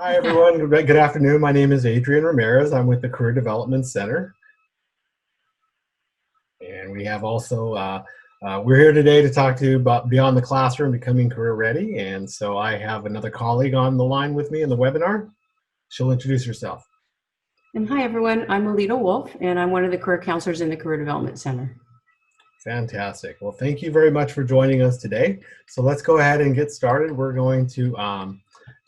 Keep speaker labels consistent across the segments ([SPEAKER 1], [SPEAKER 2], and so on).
[SPEAKER 1] Hi, everyone. Good afternoon. My name is Adrian Ramirez. I'm with the Career Development Center. And we have also, we're here today to talk to you about beyond the classroom, becoming career ready. And so I have another colleague on the line with me in the webinar. She'll introduce herself.
[SPEAKER 2] And hi, everyone. I'm Alita Wolf, and I'm one of the career counselors in the Career Development Center.
[SPEAKER 1] Fantastic. Well, thank you very much for joining us today. So let's go ahead and get started. We're going to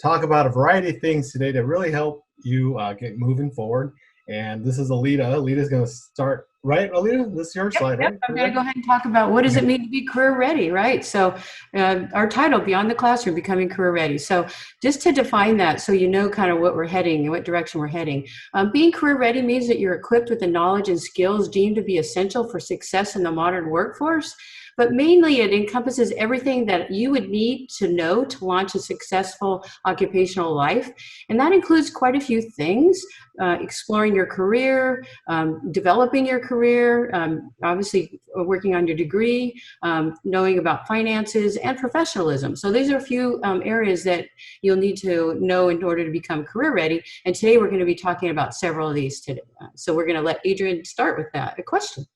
[SPEAKER 1] talk about a variety of things today to really help you get moving forward. And this is Alita. Alita's going to start, right, Alita? This is your slide, right?
[SPEAKER 2] I'm going to go ahead and talk about what does it mean to be career ready, right? So our title, Beyond the Classroom, Becoming Career Ready. So just to define that so you know kind of what we're heading and what direction we're heading. Being career ready means that you're equipped with the knowledge and skills deemed to be essential for success in the modern workforce. But mainly it encompasses everything that you would need to know to launch a successful occupational life. And that includes quite a few things, exploring your career, developing your career, obviously working on your degree, knowing about finances and professionalism. So these are a few areas that you'll need to know in order to become career ready. And today we're going to be talking about several of these today. So we're going to let Adrian start with that. A question.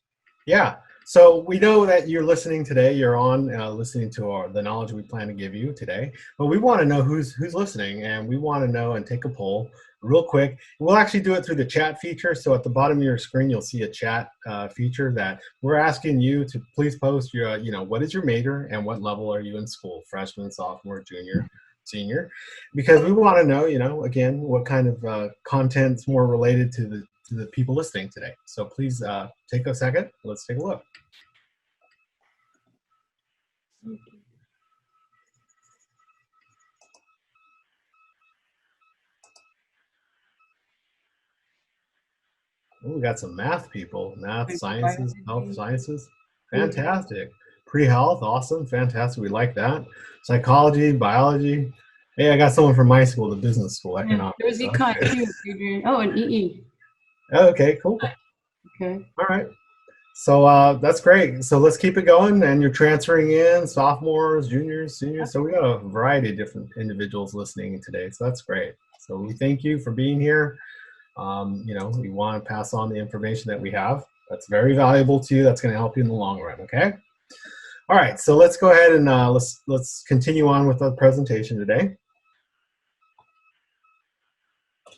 [SPEAKER 1] Yeah. So we know that you're listening today. You're on listening to the knowledge we plan to give you today. But we want to know who's listening, and we want to know and take a poll real quick. We'll actually do it through the chat feature. So at the bottom of your screen, you'll see a chat feature that we're asking you to please post your, what is your major and what level are you in school? Freshman, sophomore, junior, senior? Because we want to know, again, what kind of content's more related to the people listening today. So please take a second. Let's take a look. Oh, we got some math people, math, sciences, health sciences. Fantastic. Pre-health, awesome, fantastic. We like that. Psychology, biology. Hey, I got someone from my school, the business school, economics.
[SPEAKER 2] There's econ too, Adrian. Oh, and EE.
[SPEAKER 1] Okay, cool.
[SPEAKER 2] Okay.
[SPEAKER 1] All right. So that's great. So let's keep it going. And you're transferring in sophomores, juniors, seniors. So we got a variety of different individuals listening today. So that's great. So we thank you for being here. We want to pass on the information that we have. That's very valuable to you. That's going to help you in the long run. Okay. All right. So let's go ahead and let's continue on with the presentation today.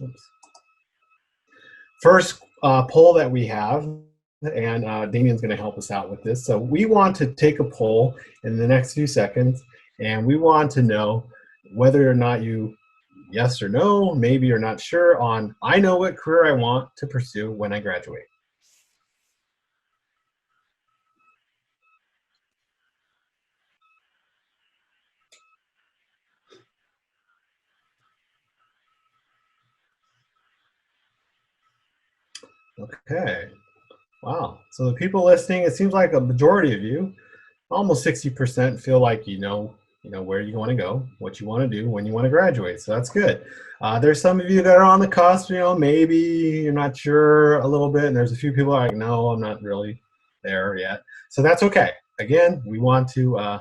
[SPEAKER 1] Oops. First poll that we have. And Damien's going to help us out with this. So we want to take a poll in the next few seconds, and we want to know whether or not you, yes or no, maybe you're not sure on, I know what career I want to pursue when I graduate. Okay. Wow. So the people listening, it seems like a majority of you, almost 60% feel like you know where you want to go, what you want to do when you want to graduate. So that's good. There's some of you that are on the cusp, maybe you're not sure a little bit, and there's a few people like, no, I'm not really there yet. So that's okay. Again, we want to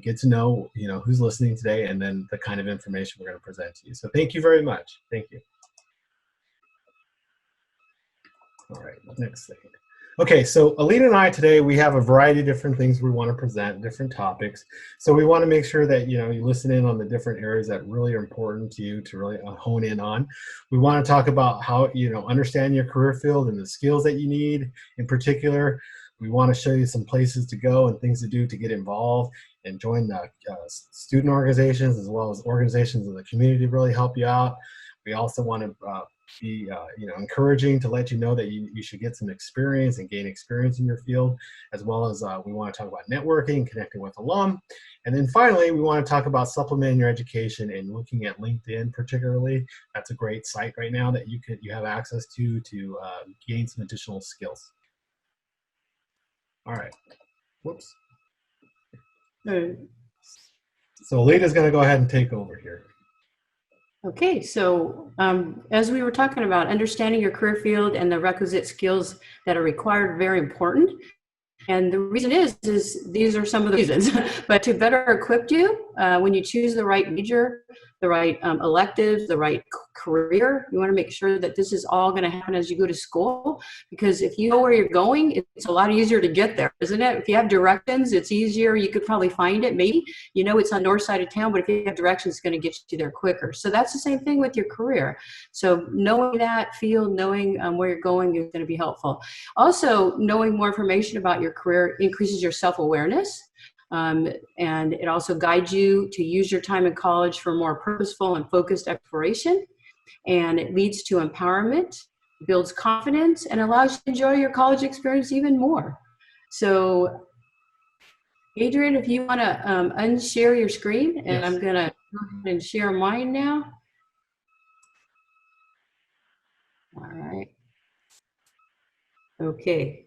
[SPEAKER 1] get to know, who's listening today, and then the kind of information we're going to present to you. So thank you very much. Thank you. All right, next thing. Okay, so Alita and I today, we have a variety of different things we want to present, different topics. So we want to make sure that, you listen in on the different areas that really are important to you to really hone in on. We want to talk about how, understand your career field and the skills that you need. In particular, we want to show you some places to go and things to do to get involved and join the student organizations as well as organizations in the community to really help you out. We also want to be encouraging to let you know that you should get some experience and gain experience in your field, as well as we want to talk about networking, connecting with alum. And then finally, we want to talk about supplementing your education and looking at LinkedIn particularly. That's a great site right now that you have access to gain some additional skills. All right. Whoops. So Alita's going to go ahead and take over here.
[SPEAKER 2] Okay, so as we were talking about, understanding your career field and the requisite skills that are required, very important. And the reason is these are some of the reasons. But to better equip you when you choose the right major, the right electives, the right career. You want to make sure that this is all going to happen as you go to school, because if you know where you're going, it's a lot easier to get there, isn't it? If you have directions, it's easier. You could probably find it. Maybe you know it's on the north side of town, but if you have directions, it's going to get you there quicker. So that's the same thing with your career. So knowing that field, knowing where you're going is going to be helpful. Also, knowing more information about your career increases your self-awareness. And it also guides you to use your time in college for more purposeful and focused exploration. And it leads to empowerment, builds confidence, and allows you to enjoy your college experience even more. So, Adrian, if you want to unshare your screen, and yes. I'm going to go ahead and share mine now. All right. Okay.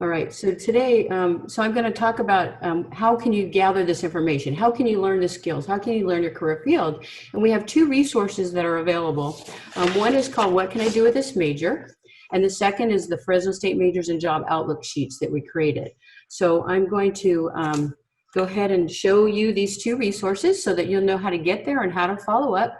[SPEAKER 2] All right, so today, so I'm going to talk about how can you gather this information? How can you learn the skills? How can you learn your career field? And we have two resources that are available. One is called What Can I Do with This Major? And the second is the Fresno State Majors and Job Outlook Sheets that we created. So I'm going to go ahead and show you these two resources so that you'll know how to get there and how to follow up.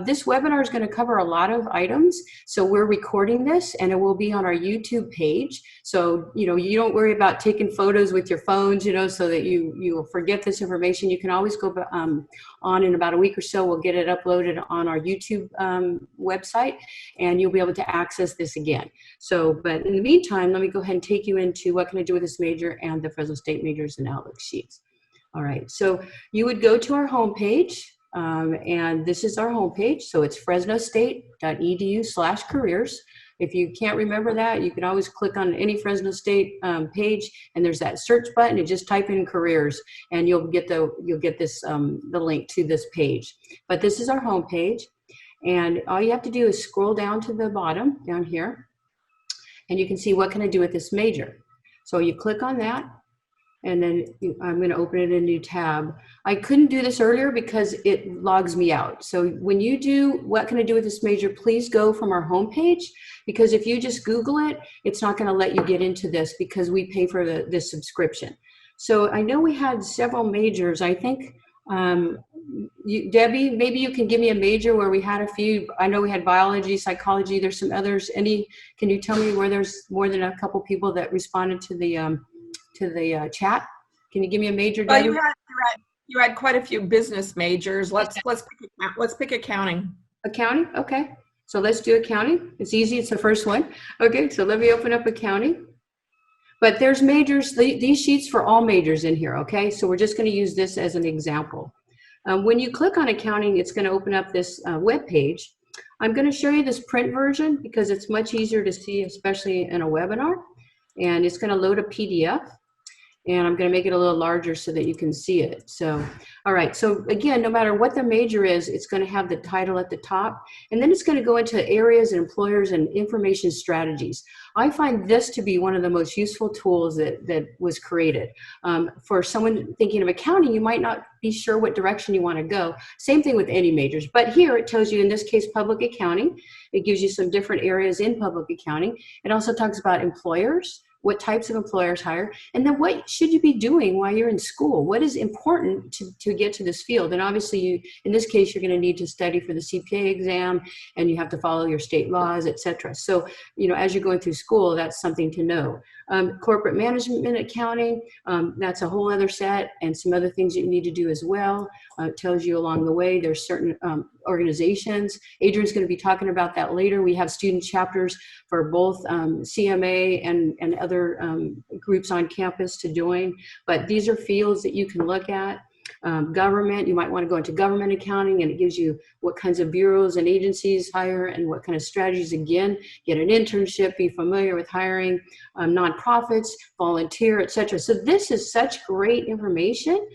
[SPEAKER 2] This webinar is going to cover a lot of items. So we're recording this and it will be on our YouTube page. So, you know, you don't worry about taking photos with your phones, you know, so that you will forget this information. You can always go on in about a week or so. We'll get it uploaded on our YouTube website and you'll be able to access this again. So, but in the meantime, let me go ahead and take you into What Can I Do with This Major and the Fresno State Majors and Outlook Sheets. All right, so you would go to our homepage, and this is our homepage. So it's fresnostate.edu/careers. If you can't remember that, you can always click on any Fresno State page, and there's that search button, and just type in careers, and you'll get this the link to this page. But this is our homepage, and all you have to do is scroll down to the bottom down here, and you can see What Can I Do with This Major? So you click on that. And then I'm going to open it in a new tab. I couldn't do this earlier because it logs me out. So when you do What Can I Do with This Major, please go from our homepage, because if you just Google it, it's not going to let you get into this because we pay for this subscription. So I know we had several majors. I think, Debbie, maybe you can give me a major where we had a few. I know we had biology, psychology. There's some others. Can you tell me where there's more than a couple people that responded to the chat? Can you give me a major?
[SPEAKER 3] Well, you had quite a few business majors. Let's pick accounting.
[SPEAKER 2] Accounting, okay. So let's do accounting. It's easy. It's the first one. Okay, so let me open up accounting. But there's majors. These sheets for all majors in here. Okay, so we're just going to use this as an example. When you click on accounting, it's going to open up this web page. I'm going to show you this print version because it's much easier to see, especially in a webinar. And it's going to load a PDF. And I'm going to make it a little larger so that you can see it. So, all right. So again, no matter what the major is, it's going to have the title at the top. And then it's going to go into areas and employers and information strategies. I find this to be one of the most useful tools that was created. For someone thinking of accounting, you might not be sure what direction you want to go. Same thing with any majors. But here it tells you, in this case, public accounting. It gives you some different areas in public accounting. It also talks about employers, what types of employers hire, and then what should you be doing while you're in school? What is important to get to this field? And obviously, in this case, you're going to need to study for the CPA exam, and you have to follow your state laws, etc. So, you know, as you're going through school, that's something to know. Corporate management accounting, that's a whole other set, and some other things that you need to do as well. It tells you along the way. There's certain organizations. Adrian's going to be talking about that later. We have student chapters for both CMA and other groups on campus to join. But these are fields that you can look at. Government, you might want to go into government accounting, and it gives you what kinds of bureaus and agencies hire and what kind of strategies. Again, get an internship, be familiar with hiring, nonprofits, volunteer, etc. So this is such great information.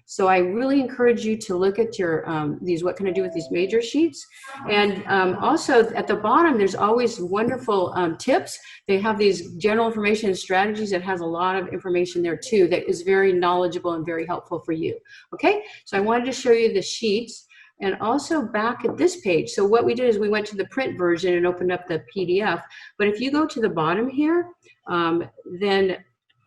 [SPEAKER 2] So I really encourage you to look at your these What Can I Do with These Major sheets. And also at the bottom, there's always wonderful tips. They have these general information and strategies that has a lot of information there too that is very knowledgeable and very helpful for you. Okay, so I wanted to show you the sheets. and also back at this page. So what we did is we went to the print version and opened up the PDF. But if you go to the bottom here, then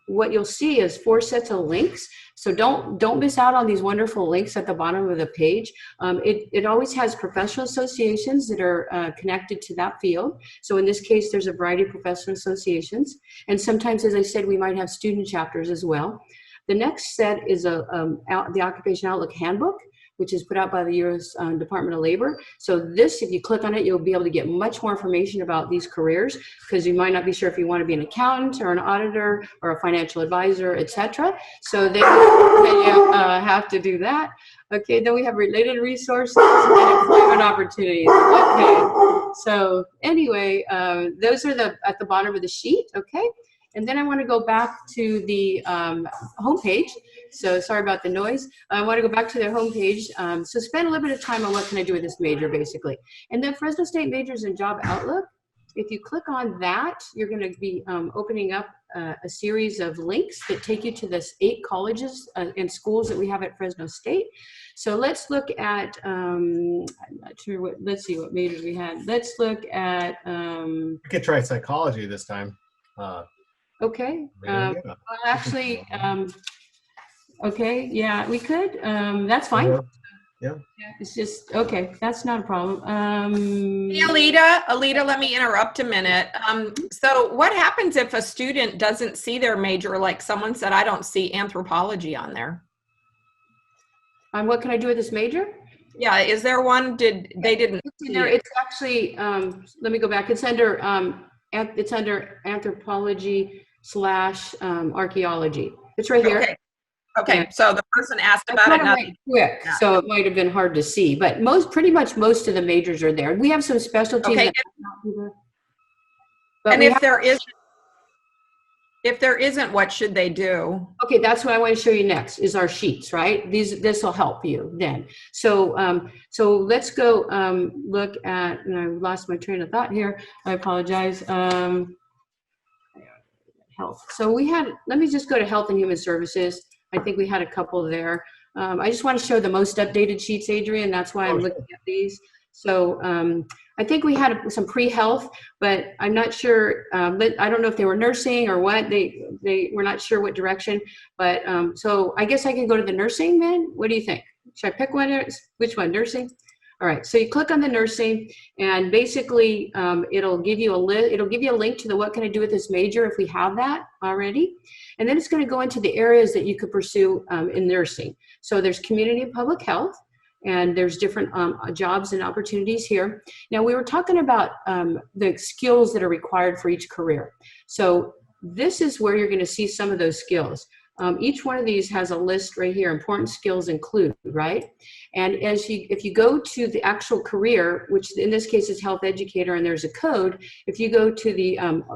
[SPEAKER 2] what you'll see is 4 sets of links. So don't miss out on these wonderful links at the bottom of the page. It always has professional associations that are connected to that field. So in this case, there's a variety of professional associations. And sometimes, as I said, we might have student chapters as well. The next set is the Occupation Outlook Handbook, which is put out by the U.S. Department of Labor. So this, if you click on it, you'll be able to get much more information about these careers, because you might not be sure if you want to be an accountant or an auditor or a financial advisor, etc. So then you have to do that. Okay, then we have related resources and employment opportunities. Okay, so anyway, those are at the bottom of the sheet, okay? And then I want to go back to the homepage. So sorry about the noise. I want to go back to their homepage. So spend a little bit of time on what can I do with this major, basically. And then Fresno State Majors in Job Outlook. If you click on that, you're going to be opening up a series of links that take you to the 8 colleges and schools that we have at Fresno State. So let's look at, I'm not sure what, let's see what majors we had. Let's look at.
[SPEAKER 1] We could try psychology this time.
[SPEAKER 2] Okay. Well, actually, okay, yeah, we could. That's fine.
[SPEAKER 1] Yeah.
[SPEAKER 2] It's just, okay, that's not a problem.
[SPEAKER 3] Hey, Alita, let me interrupt a minute. So what happens if a student doesn't see their major, like someone said, I don't see anthropology on there?
[SPEAKER 2] What can I do with this major?
[SPEAKER 3] Yeah, is there one, they didn't see it?
[SPEAKER 2] It's actually, let me go back. It's under anthropology / archaeology. It's right here.
[SPEAKER 3] Okay.
[SPEAKER 2] Yeah.
[SPEAKER 3] So the person asked about it.
[SPEAKER 2] Right quick, yeah. So it might have been hard to see, but pretty much most of the majors are there. We have some specialties.
[SPEAKER 3] Okay. And if there isn't, what should they do?
[SPEAKER 2] Okay, that's what I want to show you next is our sheets, right? This will help you then. So so let's go look at, and I lost my train of thought here. I apologize. Health. So we had, let me just go to Health and Human Services. I think we had a couple there. I just want to show the most updated sheets, Adrian. That's why I'm looking at these. So I think we had some pre-health, but I'm not sure. But I don't know if they were nursing or what. They were not sure what direction. But so I guess I can go to the nursing then. What do you think? Should I pick one? Which one? Nursing? All right. So you click on the nursing, and basically it'll give you a link to the what can I do with this major if we have that already. And then it's going to go into the areas that you could pursue in nursing. So there's community and public health, and there's different jobs and opportunities here. Now, we were talking about the skills that are required for each career. So this is where you're going to see some of those skills. Each one of these has a list right here. Important skills include, right? And if you go to the actual career, which in this case is health educator, and there's a code, if you go to the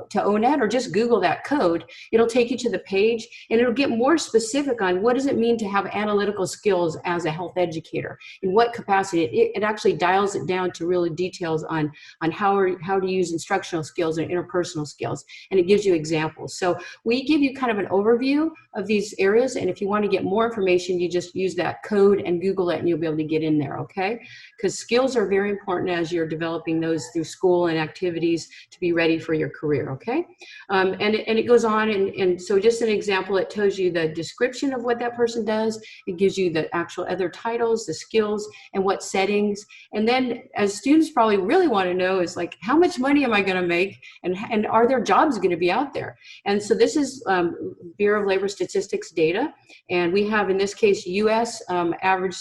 [SPEAKER 2] to ONET or just Google that code, it'll take you to the page, and it'll get more specific on what does it mean to have analytical skills as a health educator, in what capacity. It actually dials it down to really details on how to use instructional skills and interpersonal skills, and it gives you examples. So we give you kind of an overview of these areas, and if you want to get more information, you just use that code and Google it, and you'll be able to get in there, okay? Because skills are very important as you're developing those through school and activities to be ready for your career, okay? And it goes on, and so just an example, it tells you the description of what that person does. It gives you the actual other titles, the skills, and what settings. And then as students probably really want to know is like, how much money am I going to make, and are there jobs going to be out there? And so this is Bureau of Labor Statistics data, and we have in this case U.S. Average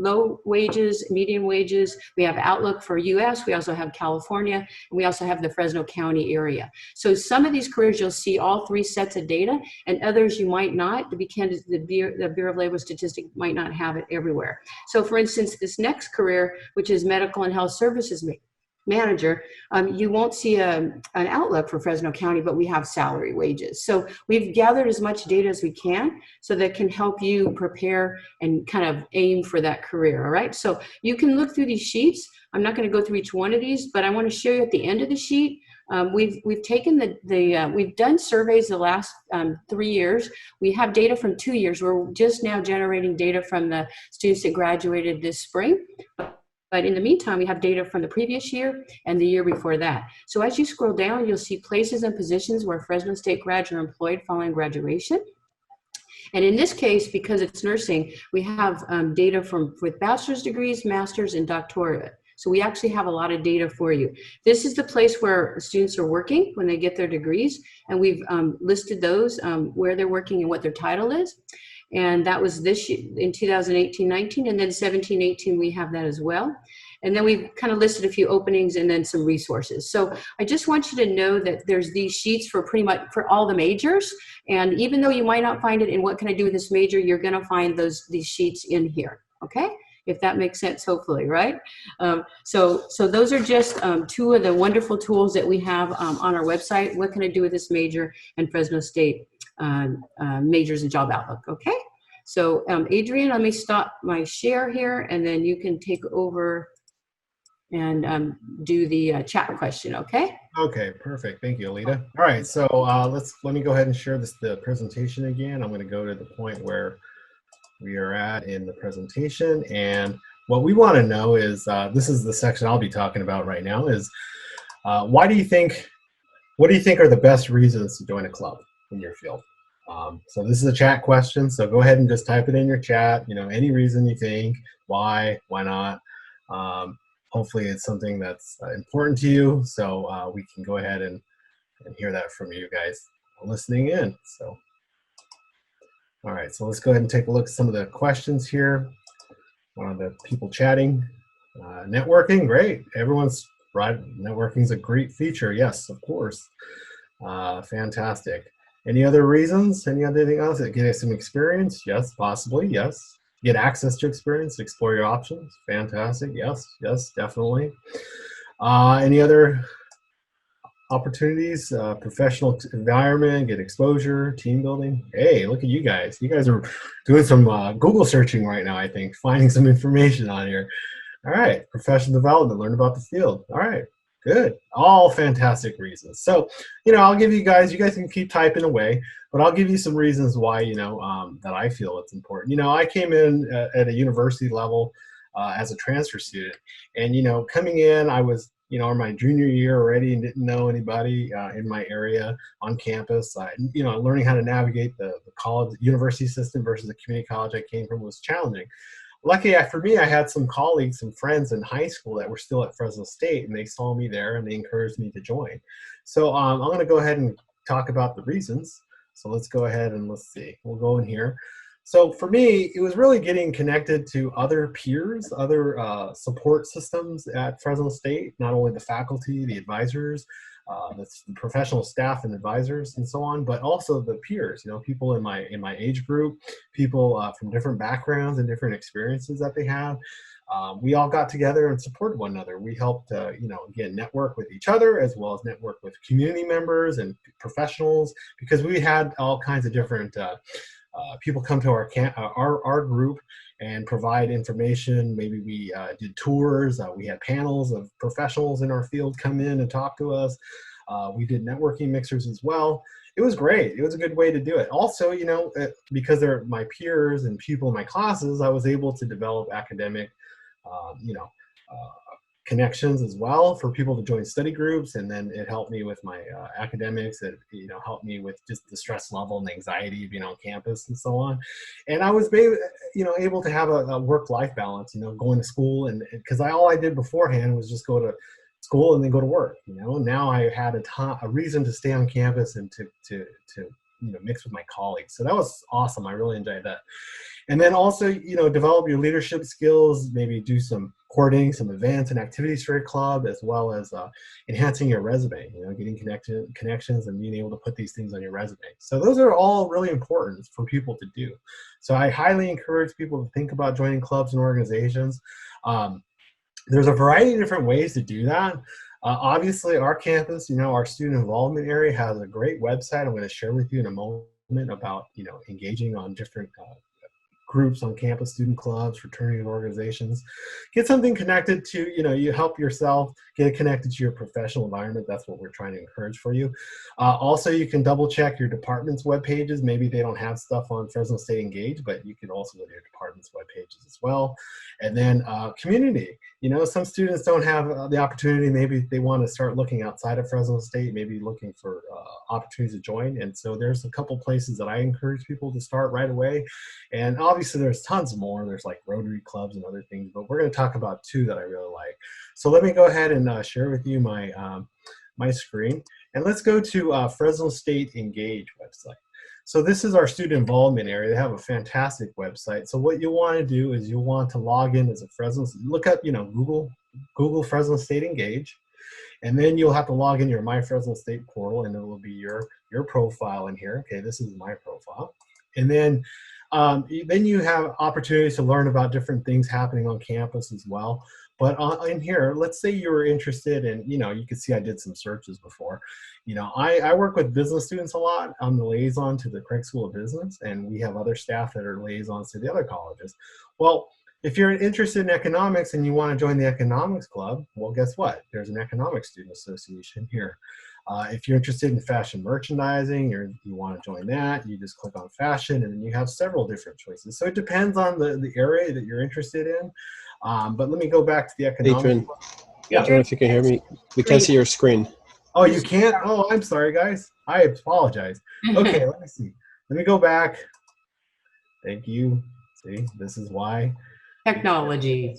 [SPEAKER 2] low wages, median wages. We have Outlook for U.S. We also have California, and we also have the Fresno County area. So some of these careers you'll see all 3 sets of data, and others you might not. To be candid, the Bureau of Labor Statistics might not have it everywhere. So for instance, this next career, which is Medical and Health Services Manager, you won't see an outlook for Fresno County, but we have salary wages. So we've gathered as much data as we can so that can help you prepare and kind of aim for that career, all right? So you can look through these sheets. I'm not going to go through each one of these, but I want to show you at the end of the sheet. We've taken we've done surveys the last 3 years. We have data from 2 years. We're just now generating data from the students that graduated this spring. But in the meantime, we have data from the previous year and the year before that. So as you scroll down, you'll see places and positions where Fresno State grads are employed following graduation. And in this case, because it's nursing, we have data with bachelor's degrees, master's, and doctorate. So we actually have a lot of data for you. This is the place where students are working when they get their degrees, and we've listed those, where they're working and what their title is. And that was this year, in 2018-19, and then 17-18, we have that as well. And then we've kind of listed a few openings and then some resources. So I just want you to know that there's these sheets for pretty much for all the majors. And even though you might not find it in what can I do with this major, you're going to find these sheets in here. Okay? If that makes sense, hopefully, right? So those are just two of the wonderful tools that we have on our website. What can I do with this major and Fresno State majors and job outlook? Okay. So Adrian, let me stop my share here, and then you can take over and do the chat question, okay?
[SPEAKER 1] Okay, perfect. Thank you, Alita. All right, so let me go ahead and share the presentation again. I'm going to go to the point where we are at in the presentation, and what we want to know is this is the section I'll be talking about right now is what do you think are the best reasons to join a club in your field? So this is a chat question, so go ahead and just type it in your chat, any reason you think, why not. Hopefully it's something that's important to you, so we can go ahead and hear that from you guys listening in. So, all right, so let's go ahead and take a look at some of the questions here. One of the people chatting. Networking, great. Everyone's right. Networking is a great feature. Yes, of course. Fantastic. Any other reasons? Anything else? Get some experience? Yes, possibly. Yes. Get access to experience, explore your options. Fantastic. Yes, definitely. Any other opportunities? Professional environment, get exposure, team building. Hey, look at you guys. You guys are doing some Google searching right now, I think, finding some information on here. All right, professional development, learn about the field. All right, good. All fantastic reasons. So, I'll give you guys can keep typing away, but I'll give you some reasons why, that I feel it's important. I came in at a university level as a transfer student, and, coming in, I was, in my junior year already and didn't know anybody in my area on campus. Learning how to navigate the college, university system versus the community college I came from was challenging. Lucky for me, I had some colleagues, some friends in high school that were still at Fresno State, and they saw me there and they encouraged me to join. So I'm going to go ahead and talk about the reasons. So let's go ahead and let's see. We'll go in here. So for me, it was really getting connected to other peers, other support systems at Fresno State, not only the faculty, the advisors, the professional staff and advisors and so on, but also the peers, people in my age group, people from different backgrounds and different experiences that they have. We all got together and supported one another. We helped, again, network with each other as well as network with community members and professionals, because we had all kinds of different people come to our group and provide information. Maybe we did tours. We had panels of professionals in our field come in and talk to us. We did networking mixers as well. It was great. It was a good way to do it. Also, because they're my peers and people in my classes, I was able to develop academic, connections as well for people to join study groups, and then it helped me with my academics. It helped me with just the stress level and the anxiety of being on campus and so on. And I was able to have a work-life balance, going to school, and because all I did beforehand was just go to school and then go to work. Now I had a reason to stay on campus and to mix with my colleagues. So that was awesome. I really enjoyed that. And then also, develop your leadership skills, maybe do some coordinating some events and activities for your club, as well as enhancing your resume, getting connections and being able to put these things on your resume. So those are all really important for people to do. So I highly encourage people to think about joining clubs and organizations. There's a variety of different ways to do that. Obviously, our campus, our student involvement area has a great website I'm going to share with you in a moment about, engaging on different groups on campus, student clubs, fraternity organizations. Get something connected to, you help yourself, get it connected to your professional environment. That's what we're trying to encourage for you. Also, you can double check your department's web pages. Maybe they don't have stuff on Fresno State Engage, but you can also go to your department's web pages as well. And then community. Some students don't have the opportunity. Maybe they want to start looking outside of Fresno State, maybe looking for opportunities to join. And so there's a couple places that I encourage people to start right away. And obviously there's tons more. There's like Rotary clubs and other things, but we're going to talk about two that I really like. So let me go ahead and share with you my, my screen. And let's go to Fresno State Engage website. So this is our student involvement area. They have a fantastic website. So what you'll want to do is you'll want to log in as a Fresno, look up, Google Fresno State Engage, and then you'll have to log in your My Fresno State portal, and it will be your profile in here. Okay, this is my profile. And then you have opportunities to learn about different things happening on campus as well. But in here, let's say you were interested in, you can see I did some searches before. I work with business students a lot. I'm the liaison to the Craig School of Business, and we have other staff that are liaisons to the other colleges. Well, if you're interested in economics and you want to join the economics club, well, guess what? There's an economics student association here. If you're interested in fashion merchandising, or you want to join that, you just click on fashion, and then you have several different choices. So it depends on the area that you're interested in. But let me go back to the economics.
[SPEAKER 4] Adrian, I don't know if you can hear me. We can't see your screen.
[SPEAKER 1] Oh, you can't? Oh, I'm sorry, guys. I apologize. Okay, let me see. Let me go back. Thank you. See, this is why.
[SPEAKER 2] Technology.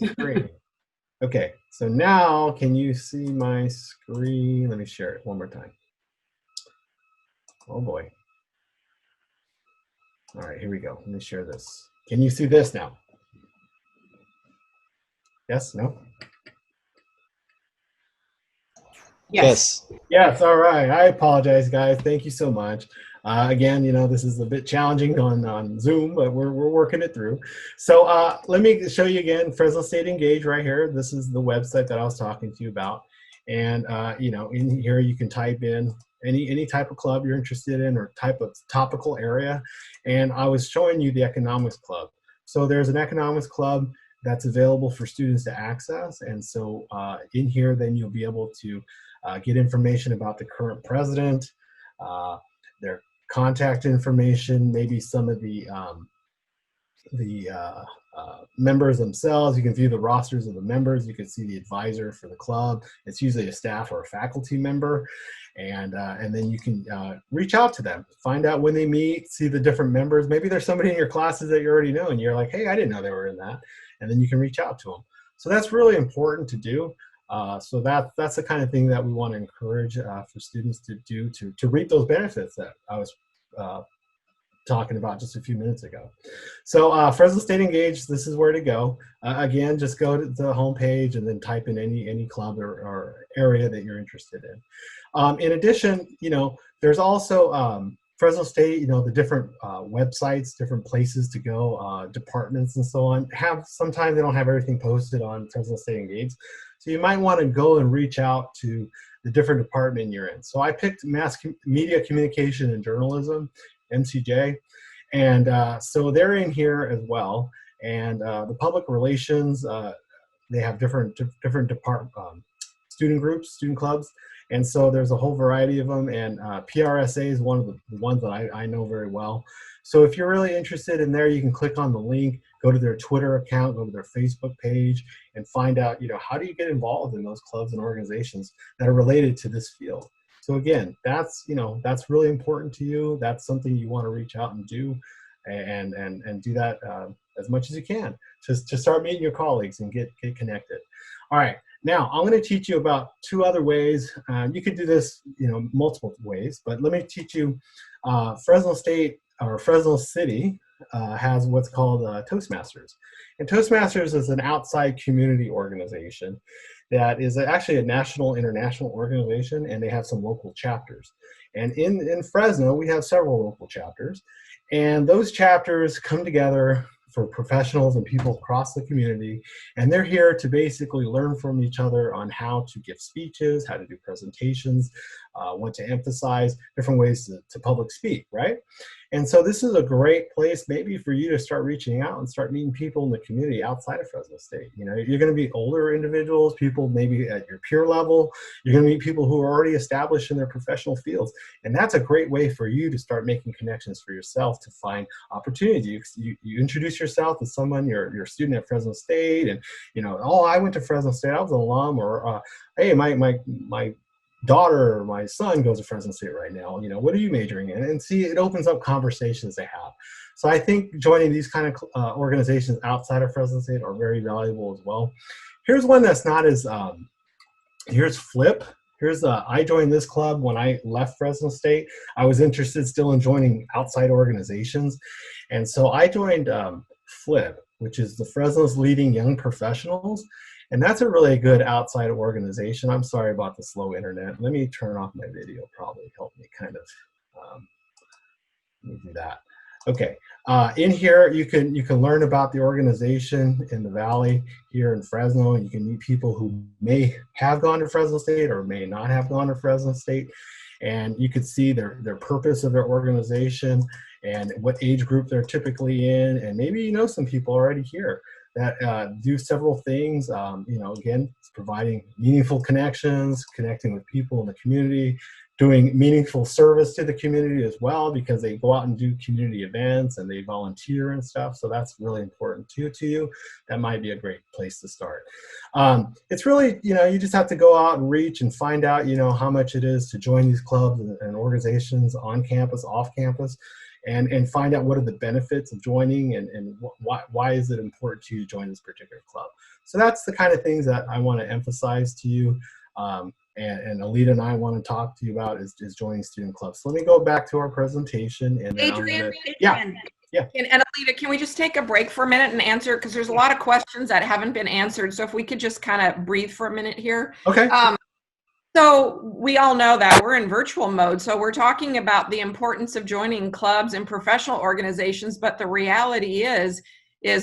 [SPEAKER 1] Okay, so now can you see my screen? Let me share it one more time. Oh boy. All right, here we go. Let me share this. Can you see this now? Yes, no?
[SPEAKER 2] Yes.
[SPEAKER 1] Yes, all right. I apologize, guys. Thank you so much. Again, this is a bit challenging on Zoom, but we're working it through. So let me show you again, Fresno State Engage right here. This is the website that I was talking to you about. And, in here you can type in any type of club you're interested in or type of topical area. And I was showing you the economics club. So there's an economics club that's available for students to access. And so in here, then you'll be able to get information about the current president, their contact information, maybe some of the members themselves. You can view the rosters of the members. You can see the advisor for the club. It's usually a staff or a faculty member. And then you can reach out to them, find out when they meet, see the different members. Maybe there's somebody in your classes that you already know and you're like, hey, I didn't know they were in that. And then you can reach out to them. So that's really important to do. So that's the kind of thing that we want to encourage for students to do to reap those benefits that I was talking about just a few minutes ago. So Fresno State Engage, this is where to go. Again, just go to the homepage and then type in any club or area that you're interested in. In addition, there's also Fresno State, the different websites, different places to go, departments and so on. Sometimes they don't have everything posted on Fresno State Engage. So you might want to go and reach out to the different department you're in. So I picked Mass Media Communication and Journalism, MCJ. And so they're in here as well. And the public relations, they have different student groups, student clubs. And so there's a whole variety of them. And PRSA is one of the ones that I know very well. So if you're really interested in there, you can click on the link, go to their Twitter account, go to their Facebook page, and find out, how do you get involved in those clubs and organizations that are related to this field. So again, that's really important to you. That's something you want to reach out and do, and do that as much as you can to start meeting your colleagues and get connected. All right, now I'm going to teach you about two other ways. You could do this, multiple ways, but let me teach you. Fresno State or Fresno City has what's called Toastmasters. And Toastmasters is an outside community organization that is actually a national, international organization, and they have some local chapters. And in Fresno, we have several local chapters, and those chapters come together for professionals and people across the community, and they're here to basically learn from each other on how to give speeches, how to do presentations, want to emphasize, different ways to public speak, right? And so this is a great place maybe for you to start reaching out and start meeting people in the community outside of Fresno State. You know, you're going to be older individuals, people maybe at your peer level. You're going to meet people who are already established in their professional fields. And that's a great way for you to start making connections for yourself to find opportunities. You introduce yourself to someone, you're a student at Fresno State, and, you know, oh, I went to Fresno State, I was an alum, or hey, my daughter or my son goes to Fresno State right now. You know, what are you majoring in? And see, it opens up conversations they have. So I think joining these kind of organizations outside of Fresno State are very valuable as well. Here's one that's not as, here's Flip. Here's I joined this club when I left Fresno State. I was interested still in joining outside organizations. And so I joined Flip, which is the Fresno's leading young professionals. And that's a really good outside organization. I'm sorry about the slow internet. Let me turn off my video, probably help me kind of, let me do that. Okay, in here you can learn about the organization in the Valley here in Fresno, and you can meet people who may have gone to Fresno State or may not have gone to Fresno State. And you could see their purpose of their organization and what age group they're typically in. And maybe you know some people already here that do several things, you know, again, providing meaningful connections, connecting with people in the community, doing meaningful service to the community as well, because they go out and do community events and they volunteer and stuff. So that's really important to you. That might be a great place to start. It's really, you know, you just have to go out and reach and find out, you know, how much it is to join these clubs and organizations on campus, off campus. And find out what are the benefits of joining and why is it important to you to join this particular club. So that's the kind of things that I want to emphasize to you. And Alita and I want to talk to you about is joining student clubs. So let me go back to our presentation. And
[SPEAKER 3] Adrian,
[SPEAKER 1] yeah.
[SPEAKER 3] And Alita, can we just take a break for a minute and answer? Because there's a lot of questions that haven't been answered. So if we could just kind of breathe for a minute here.
[SPEAKER 1] Okay.
[SPEAKER 3] So we all know that we're in virtual mode. So we're talking about the importance of joining clubs and professional organizations, but the reality is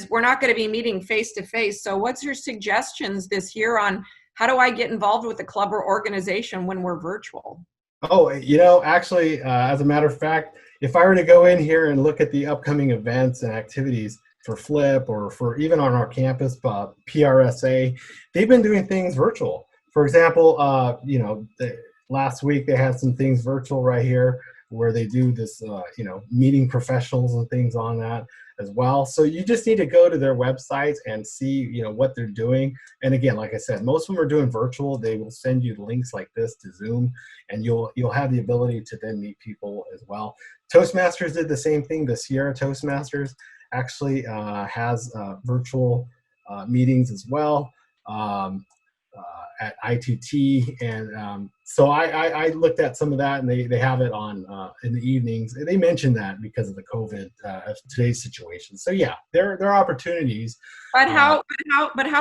[SPEAKER 3] we're not going to be meeting face to face. So what's your suggestions this year on how do I get involved with a club or organization when we're virtual?
[SPEAKER 1] Oh, you know, actually, as a matter of fact, if I were to go in here and look at the upcoming events and activities for Flip or for even on our campus, PRSA, they've been doing things virtual. For example, you know, last week they had some things virtual right here where they do this, you know, meeting professionals and things on that as well. So you just need to go to their websites and see, you know, what they're doing. And again, like I said, most of them are doing virtual. They will send you links like this to Zoom, and you'll have the ability to then meet people as well. Toastmasters did the same thing this year. Toastmasters actually has virtual meetings as well. At ITT, and so I looked at some of that, and they have it on in the evenings. They mentioned that because of the COVID today's situation. So yeah, there are opportunities.
[SPEAKER 3] But how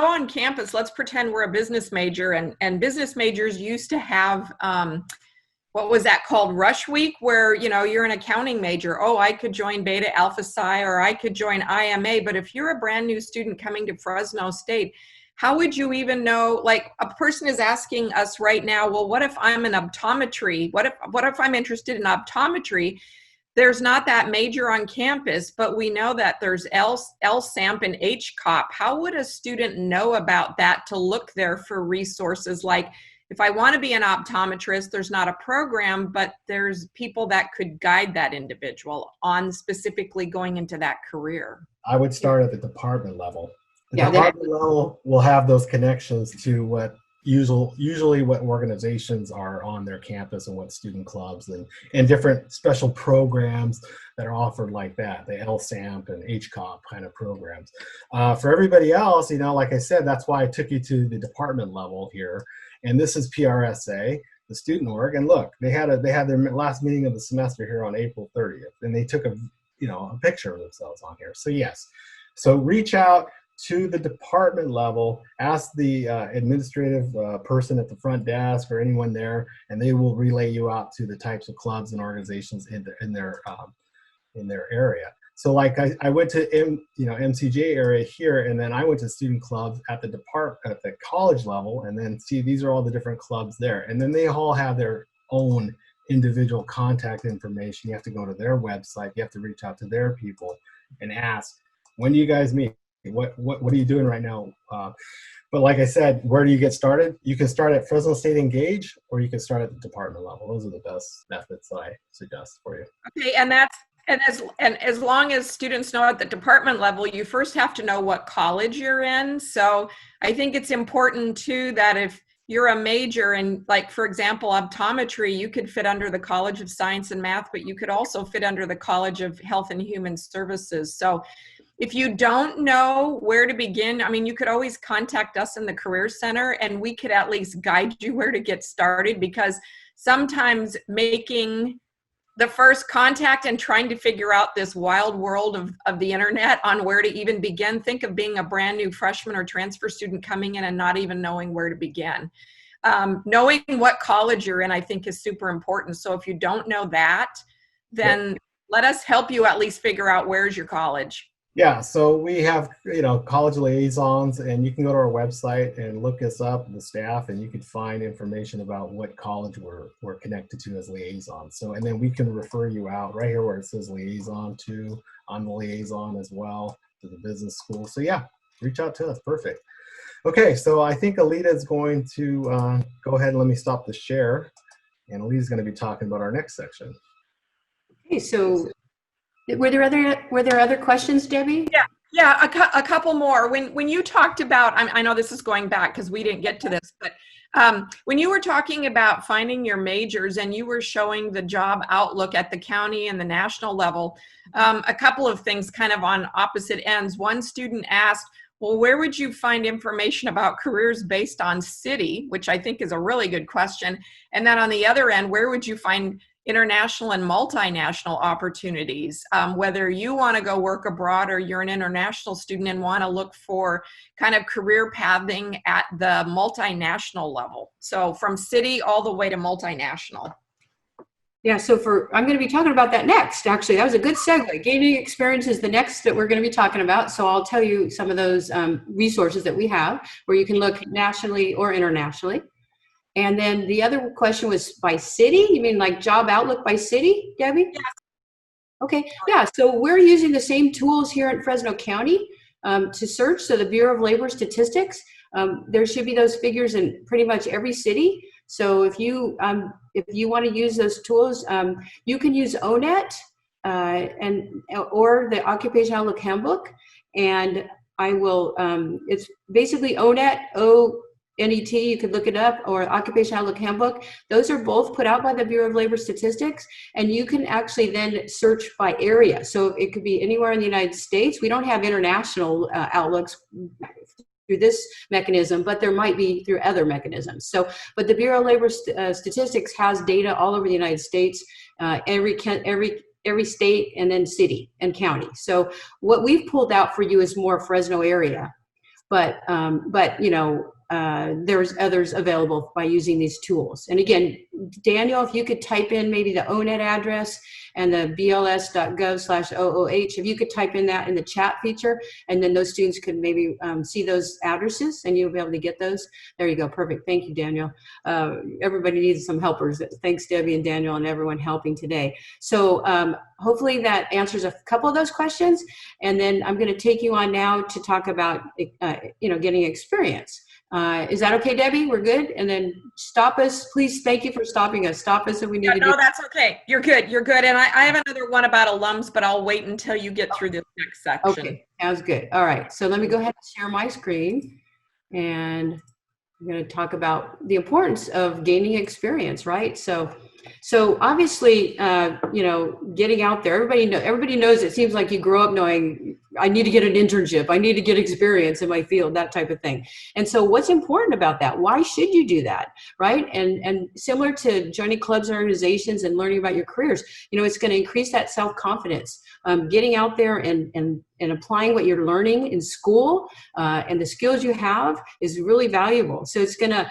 [SPEAKER 3] on campus? Let's pretend we're a business major, and business majors used to have what was that called, Rush Week, where, you know, you're an accounting major. Oh, I could join Beta Alpha Psi, or I could join IMA. But if you're a brand new student coming to Fresno State, how would you even know? Like, a person is asking us right now, well, what if I'm in optometry? What if I'm interested in optometry? There's not that major on campus, but we know that there's LSAMP and HCOP. How would a student know about that to look there for resources? Like, if I want to be an optometrist, there's not a program, but there's people that could guide that individual on specifically going into that career.
[SPEAKER 1] I would start at the department level. The department level will have those connections to what usually what organizations are on their campus and what student clubs and different special programs that are offered like that, the LSAMP and HCOP kind of programs. For everybody else, you know, like I said, that's why I took you to the department level here. And this is PRSA, the student org. And look, they had their last meeting of the semester here on April 30th, and they took a picture of themselves on here. So yes, so reach out to the department level, ask the administrative person at the front desk or anyone there, and they will relay you out to the types of clubs and organizations in their area. So like I went to MCJ area here, and then I went to student clubs at the college level, and then see these are all the different clubs there, and then they all have their own individual contact information. You have to go to their website. You have to reach out to their people and ask, when do you guys meet? What are you doing right now? But like I said, where do you get started? You can start at Fresno State Engage, or you can start at the department level. Those are the best methods I suggest for you.
[SPEAKER 3] Okay, and as long as students know at the department level, you first have to know what college you're in. So I think it's important too that if you're a major in, like, for example, optometry, you could fit under the College of Science and Math, but you could also fit under the College of Health and Human Services. So if you don't know where to begin, I mean, you could always contact us in the Career Center and we could at least guide you where to get started, because sometimes making the first contact and trying to figure out this wild world of the internet on where to even begin. Think of being a brand new freshman or transfer student coming in and not even knowing where to begin. Knowing what college you're in, I think, is super important. So if you don't know that, then let us help you at least figure out where's your college.
[SPEAKER 1] Yeah, so we have, college liaisons, and you can go to our website and look us up, the staff, and you can find information about what college we're connected to as liaisons. So, and then we can refer you out right here where it says liaison to. I'm the liaison as well to the business school. So yeah, reach out to us. Perfect. Okay, so I think Alita is going to go ahead and let me stop the share, and Alita's going to be talking about our next section.
[SPEAKER 2] Okay, so were there other questions, Debbie?
[SPEAKER 3] Yeah, a couple more. When you talked about, I know this is going back because we didn't get to this, but when you were talking about finding your majors and you were showing the job outlook at the county and the national level, a couple of things kind of on opposite ends. One student asked, well, where would you find information about careers based on city, which I think is a really good question. And then on the other end, where would you find international and multinational opportunities, whether you want to go work abroad or you're an international student and want to look for kind of career pathing at the multinational level. So from city all the way to multinational.
[SPEAKER 2] Yeah, so I'm going to be talking about that next. Actually, that was a good segue. Gaining experience is the next that we're going to be talking about. So I'll tell you some of those resources that we have where you can look nationally or internationally. And then the other question was by city? You mean like job outlook by city, Debbie?
[SPEAKER 3] Yes.
[SPEAKER 2] Okay, yeah, so we're using the same tools here in Fresno County to search. So the Bureau of Labor Statistics, there should be those figures in pretty much every city. So if you want to use those tools, you can use ONET or the Occupation Outlook Handbook. And I will, it's basically ONET, NET, you could look it up, or Occupation Outlook Handbook. Those are both put out by the Bureau of Labor Statistics, and you can actually then search by area. So it could be anywhere in the United States. We don't have international outlooks through this mechanism, but there might be through other mechanisms. So, but the Bureau of Labor Statistics has data all over the United States, every state, and then city and county. So what we've pulled out for you is more Fresno area, but there's others available by using these tools. And again, Daniel, if you could type in maybe the ONET address and the bls.gov/OOH, if you could type in that in the chat feature, and then those students could maybe see those addresses and you'll be able to get those. There you go. Perfect. Thank you, Daniel. Everybody needs some helpers. Thanks, Debbie and Daniel and everyone helping today. So hopefully that answers a couple of those questions. And then I'm going to take you on now to talk about, getting experience. Is that okay, Debbie? We're good? And then stop us. Please, thank you for stopping us. Stop us if we need to.
[SPEAKER 3] No, that's okay. You're good. You're good. And I have another one about alums, but I'll wait until you get through this next section.
[SPEAKER 2] Okay, sounds good. All right. So let me go ahead and share my screen. And I'm going to talk about the importance of gaining experience, right? So obviously, getting out there, everybody knows, it seems like you grow up knowing, I need to get an internship, I need to get experience in my field, that type of thing. And so what's important about that? Why should you do that, right? And similar to joining clubs and organizations and learning about your careers, it's going to increase that self-confidence. Getting out there and applying what you're learning in school and the skills you have is really valuable. So it's going to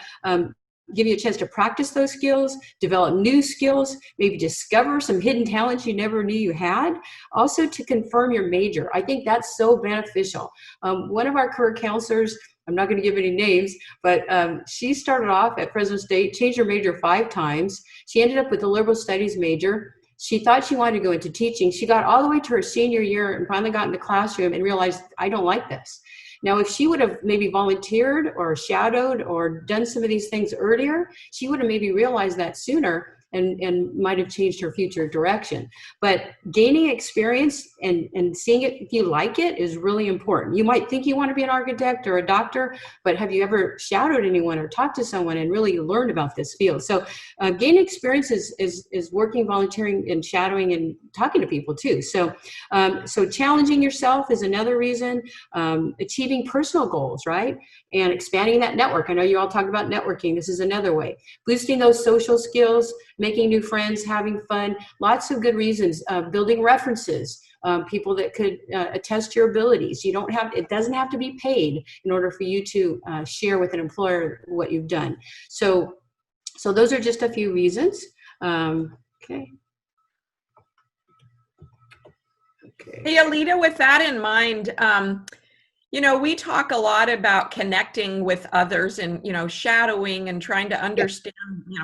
[SPEAKER 2] give you a chance to practice those skills, develop new skills, maybe discover some hidden talents you never knew you had. Also to confirm your major. I think that's so beneficial. One of our career counselors I'm not going to give any names, but she started off at Fresno State, changed her major 5 times. She ended up with a liberal studies major. She thought she wanted to go into teaching. She got all the way to her senior year and finally got in the classroom and realized, I don't like this. Now, if she would have maybe volunteered or shadowed or done some of these things earlier, she would have maybe realized that sooner and might have changed her future direction. But gaining experience and seeing it, if you like it, is really important. You might think you want to be an architect or a doctor, but have you ever shadowed anyone or talked to someone and really learned about this field? So gaining experience is working, volunteering, and shadowing and talking to people too. So challenging yourself is another reason. Achieving personal goals, right? And expanding that network. I know you all talk about networking. This is another way. Boosting those social skills, making new friends, having fun, lots of good reasons. Building references, people that could attest to your abilities. It doesn't have to be paid in order for you to share with an employer what you've done. So those are just a few reasons. Okay.
[SPEAKER 3] Hey, Alita, with that in mind, we talk a lot about connecting with others and, shadowing and trying to understand,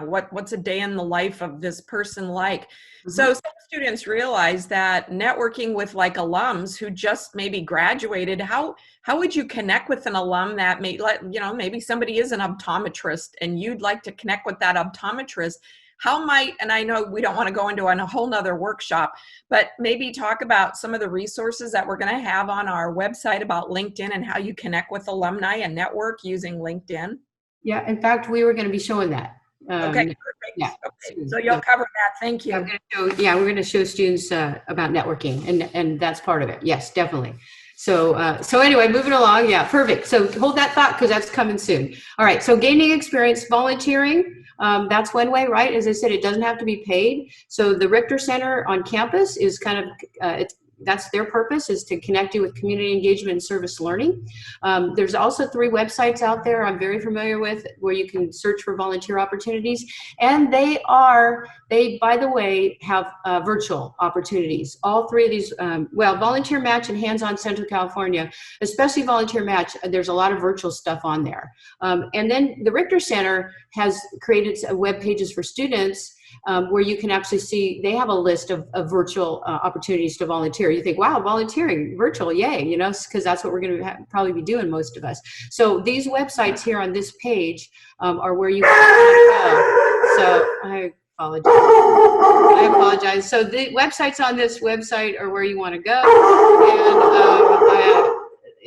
[SPEAKER 3] what's a day in the life of this person like. Mm-hmm. So some students realize that networking with like alums who just maybe graduated, how would you connect with an alum that maybe somebody is an optometrist and you'd like to connect with that optometrist? And I know we don't want to go into a whole nother workshop, but maybe talk about some of the resources that we're going to have on our website about LinkedIn and how you connect with alumni and network using LinkedIn.
[SPEAKER 2] Yeah, in fact, we were going to be showing that.
[SPEAKER 3] Okay, perfect.
[SPEAKER 2] Yeah.
[SPEAKER 3] Okay. So you'll cover that. Thank you.
[SPEAKER 2] We're going to show students about networking, and that's part of it. Yes, definitely. So anyway, moving along. Yeah, perfect. So hold that thought because that's coming soon. All right. So gaining experience, volunteering. That's one way, right? As I said, it doesn't have to be paid. So the Richter Center on campus is kind of, that's their purpose, is to connect you with community engagement and service learning. There's also 3 websites out there I'm very familiar with where you can search for volunteer opportunities. And they, by the way, have virtual opportunities. All 3 of these, Volunteer Match and Hands-On Central California, especially Volunteer Match, there's a lot of virtual stuff on there. And then the Richter Center has created web pages for students where you can actually see, they have a list of virtual opportunities to volunteer. You think, wow, volunteering, virtual, yay, because that's what we're going to probably be doing, most of us. So these websites here on this page are where you want to go. So I apologize. So the websites on this website are where you want to go.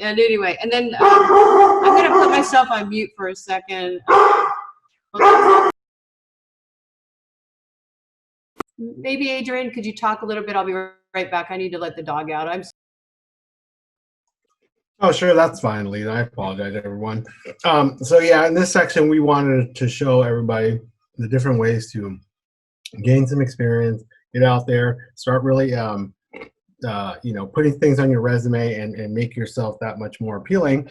[SPEAKER 2] And anyway, and then I'm going to put myself on mute for a second. Maybe Adrian, could you talk a little bit? I'll be right back. I need to let the dog out.
[SPEAKER 1] Oh, sure, that's fine, Lita. I apologize, everyone. So yeah, in this section, we wanted to show everybody the different ways to gain some experience, get out there, start really, putting things on your resume and make yourself that much more appealing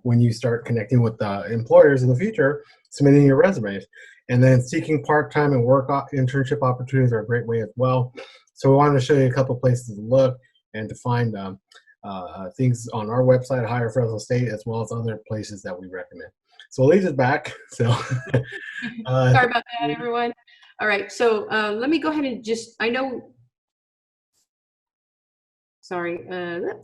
[SPEAKER 1] when you start connecting with employers in the future, submitting your resumes. And then seeking part-time and work internship opportunities are a great way as well. So we wanted to show you a couple places to look and to find things on our website, Hire Fresno State, as well as other places that we recommend. So Lisa's back. So
[SPEAKER 2] sorry about that, everyone. All right, so let me go ahead and sorry.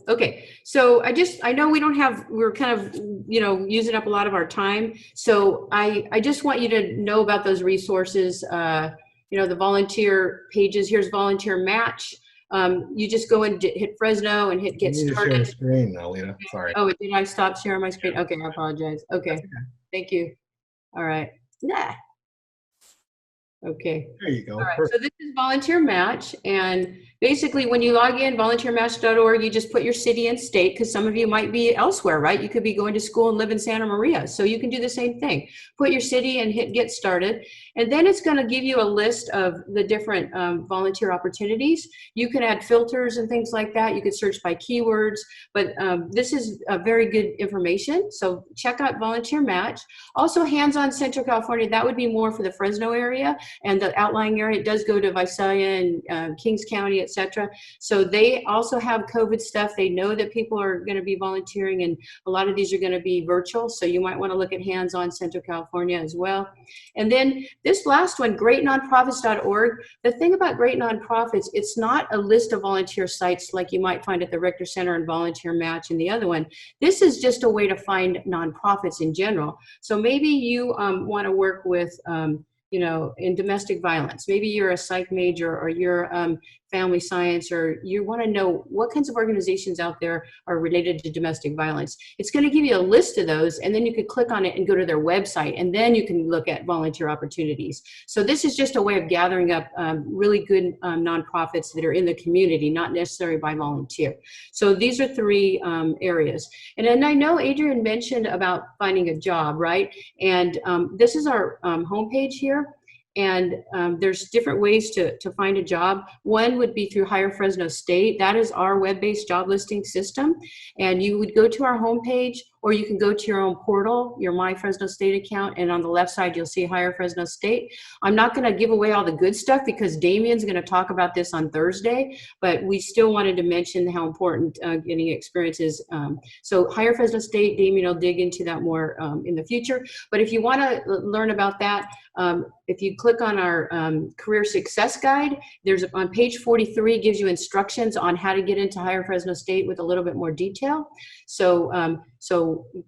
[SPEAKER 2] Okay. So I know we're kind of, using up a lot of our time. So I just want you to know about those resources, the volunteer pages. Here's Volunteer Match. You just go and hit Fresno and hit Get Started.
[SPEAKER 1] You need to share screen now, Lita. Sorry.
[SPEAKER 2] Oh, did I stop sharing my screen? Okay, I apologize. Okay. Thank you. All right. Yeah. Okay.
[SPEAKER 1] There you go.
[SPEAKER 2] All right. So this is Volunteer Match, and basically when you log in, volunteermatch.org, you just put your city and state, because some of you might be elsewhere, right? You could be going to school and live in Santa Maria, so you can do the same thing. Put your city and hit Get Started, And then it's going to give you a list of the different volunteer opportunities. You can add filters and things like that. You could search by keywords, but this is a very good information. So check out Volunteer Match. Also, Hands-On Central California, that would be more for the Fresno area and the outlying area. It does go to Visalia and Kings County, etc. So they also have COVID stuff. They know that people are going to be volunteering, and a lot of these are going to be virtual. So you might want to look at Hands-On Central California as well. And then this last one, greatnonprofits.org. The thing about Great Nonprofits, it's not a list of volunteer sites like you might find at the Richter Center and Volunteer Match and the other one. This is just a way to find nonprofits in general. So maybe you want to work with in domestic violence. Maybe you're a psych major, or you're family science, or you want to know what kinds of organizations out there are related to domestic violence. It's going to give you a list of those, and then you could click on it and go to their website, and then you can look at volunteer opportunities. So this is just a way of gathering up really good nonprofits that are in the community, not necessarily by volunteer. So these are three areas. And then I know Adrian mentioned about finding a job, right? And this is our homepage here. And there's different ways to find a job. One would be through Hire Fresno State. That is our web-based job listing system. And you would go to our homepage, or you can go to your own portal, your My Fresno State account, and on the left side, you'll see Hire Fresno State. I'm not going to give away all the good stuff because Damien's going to talk about this on Thursday, but we still wanted to mention how important getting experience is. So Hire Fresno State, Damien will dig into that more in the future. But if you want to learn about that, if you click on our career success guide, there's on page 43, gives you instructions on how to get into Hire Fresno State with a little bit more detail. So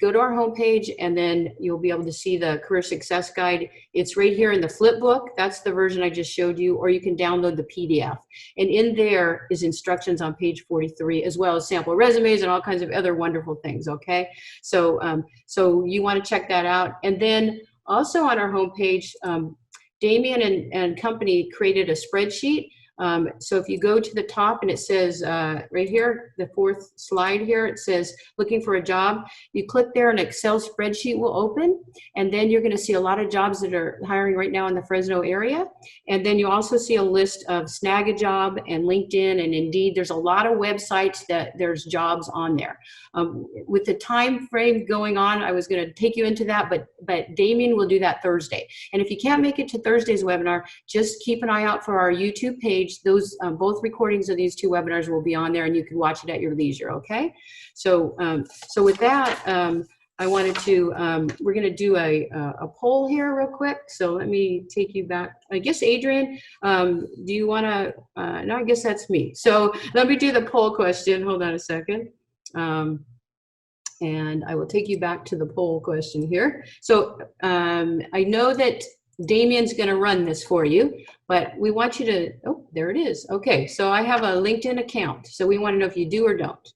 [SPEAKER 2] go to our homepage, and then you'll be able to see the career success guide. It's right here in the flip book. That's the version I just showed you, or you can download the PDF. And in there is instructions on page 43, as well as sample resumes and all kinds of other wonderful things, okay? So, so you want to check that out. And then also on our homepage, Damien and company created a spreadsheet. So if you go to the top and it says right here, the fourth slide here, it says looking for a job. You click there, an Excel spreadsheet will open, and then you're going to see a lot of jobs that are hiring right now in the Fresno area. And then you also see a list of Snag a Job and LinkedIn and Indeed. There's a lot of websites that there's jobs on there. With the time frame going on, I was going to take you into that, but Damien will do that Thursday. And if you can't make it to Thursday's webinar, just keep an eye out for our YouTube page. Those both recordings of these two webinars will be on there, and you can watch it at your leisure. Okay. So so with that, I wanted to we're going to do a poll here real quick. So let me take you back. I guess Adrian, do you want to? No, I guess that's me. So let me do the poll question. Hold on a second. And I will take you back to the poll question here. So I know that Damien's going to run this for you, but we want you to, oh, there it is. Okay, so I have a LinkedIn account. So we want to know if you do or don't.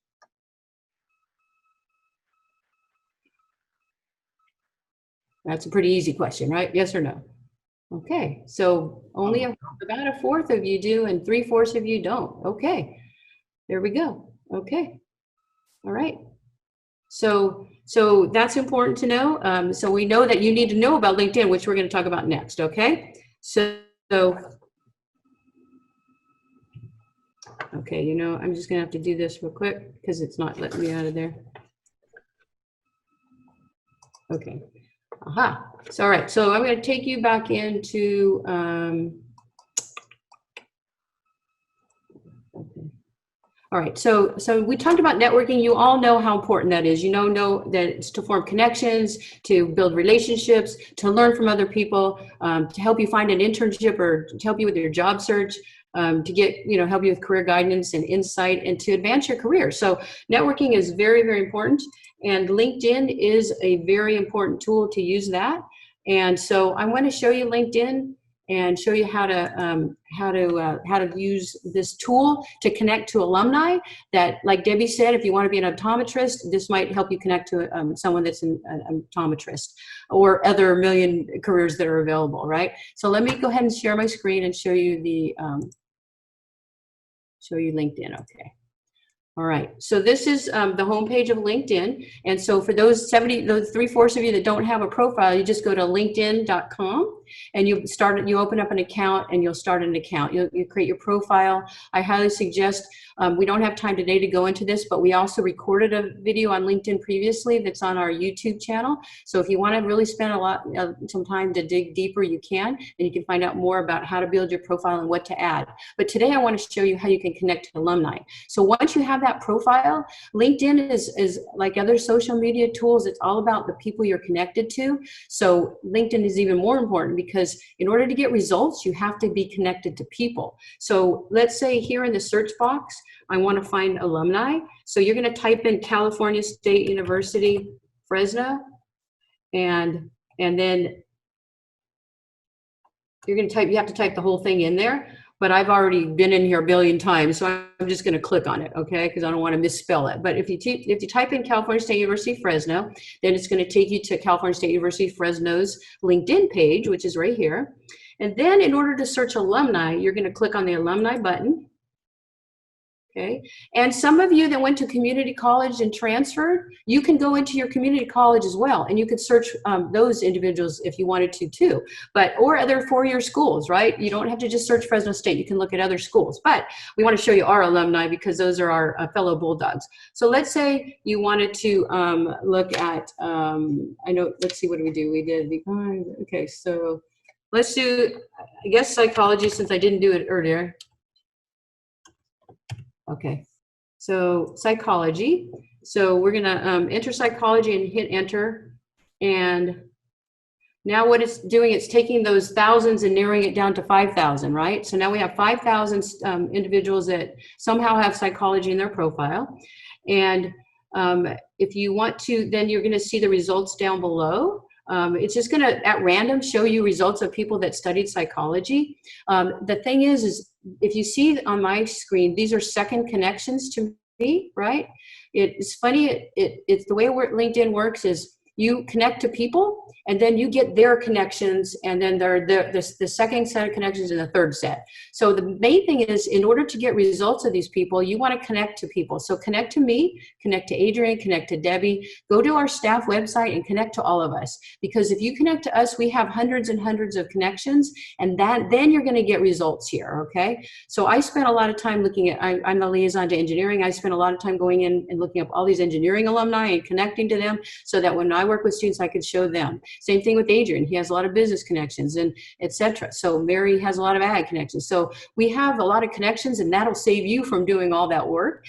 [SPEAKER 2] That's a pretty easy question, right? Yes or no? Okay, so only about a fourth of you do and 3/4 of you don't. Okay, there we go. Okay, all right. So that's important to know. So we know that you need to know about LinkedIn, which we're going to talk about next, okay? So okay, you know, I'm just going to have to do this real quick because it's not letting me out of there. Okay. Aha. So, all right. So I'm going to take you back into, okay. All right, so we talked about networking. You all know how important that is. You know that it's to form connections, to build relationships, to learn from other people, to help you find an internship or to help you with your job search, to get, help you with career guidance and insight, and to advance your career. So networking is very, very important, and LinkedIn is a very important tool to use that. And so I want to show you LinkedIn and show you how to use this tool to connect to alumni that, like Debbie said, if you want to be an optometrist, this might help you connect to someone that's an optometrist, or other million careers that are available, right? So let me go ahead and share my screen and show you the LinkedIn. Okay. All right, so this is the homepage of LinkedIn. And so for those 3/4 of you that don't have a profile, you just go to linkedin.com. and you open up an account and you'll start an account. You create your profile. I highly suggest, we don't have time today to go into this, but we also recorded a video on LinkedIn previously that's on our YouTube channel. So if you want to really spend some time to dig deeper, you can, and you can find out more about how to build your profile and what to add. But today I want to show you how you can connect to alumni. So once you have that profile, LinkedIn is like other social media tools. It's all about the people you're connected to. So LinkedIn is even more important because in order to get results, you have to be connected to people. So let's say here in the search box, I want to find alumni. So you're going to type in California State University, Fresno, and then you're going to type, you have to type the whole thing in there. But I've already been in here a billion times, so I'm just going to click on it, okay? Because I don't want to misspell it. But if you type in California State University Fresno, then it's going to take you to California State University Fresno's LinkedIn page, which is right here. And then in order to search alumni, you're going to click on the alumni button. Okay. And some of you that went to community college and transferred, you can go into your community college as well, and you could search those individuals if you wanted to too, or other four-year schools, right? You don't have to just search Fresno State. You can look at other schools, but we want to show you our alumni because those are our fellow Bulldogs. So let's say you wanted to look at, let's see, what do we do? We did, okay, so let's do, I guess, psychology, since I didn't do it earlier. Okay, so psychology. So we're gonna enter psychology and hit enter. And now what it's doing, it's taking those thousands and narrowing it down to 5,000, right? So now we have 5,000 individuals that somehow have psychology in their profile. And if you want to, then you're gonna see the results down below. It's just going to, at random, show you results of people that studied psychology. The thing is if you see on my screen, these are second connections to me, right? It's funny, it's the way LinkedIn works is you connect to people, and then you get their connections, and then the second set of connections and the third set. So the main thing is, in order to get results of these people, you want to connect to people. So connect to me, connect to Adrian, connect to Debbie, go to our staff website and connect to all of us. Because if you connect to us, we have hundreds and hundreds of connections, and then you're going to get results here, okay? So I spent a lot of time looking at, I'm the liaison to engineering. I spent a lot of time going in and looking up all these engineering alumni and connecting to them so that when I work with students, I could show them. Same thing with Adrian. He has a lot of business connections and etc. So Mary has a lot of ag connections. So we have a lot of connections, and that'll save you from doing all that work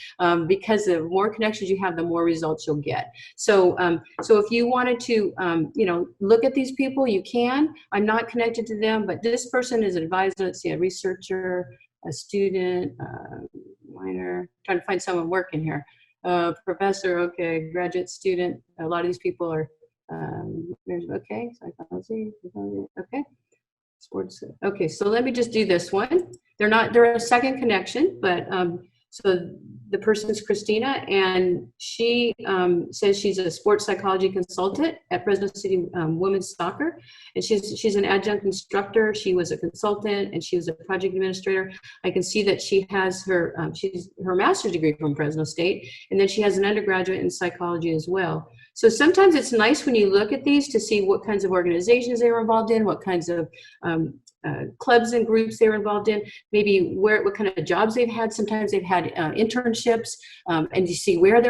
[SPEAKER 2] because the more connections you have, the more results you'll get. So so if you wanted to, look at these people, you can. I'm not connected to them, but this person is an advisor. Let's see, a researcher, a student, minor. Trying to find someone working here. Professor, okay, graduate student. A lot of these people are. Okay, psychology, okay, sports. Okay, so let me just do this one. They're a second connection, but so the person's Christina, and she says she's a sports psychology consultant at Fresno City Women's Soccer, and she's an adjunct instructor. She was a consultant, and she was a project administrator. I can see that she has her master's degree from Fresno State, and then she has an undergraduate in psychology as well. So sometimes it's nice when you look at these to see what kinds of organizations they were involved in, what kinds of clubs and groups they were involved in, maybe what kind of jobs they've had. Sometimes they've had internships, and you see where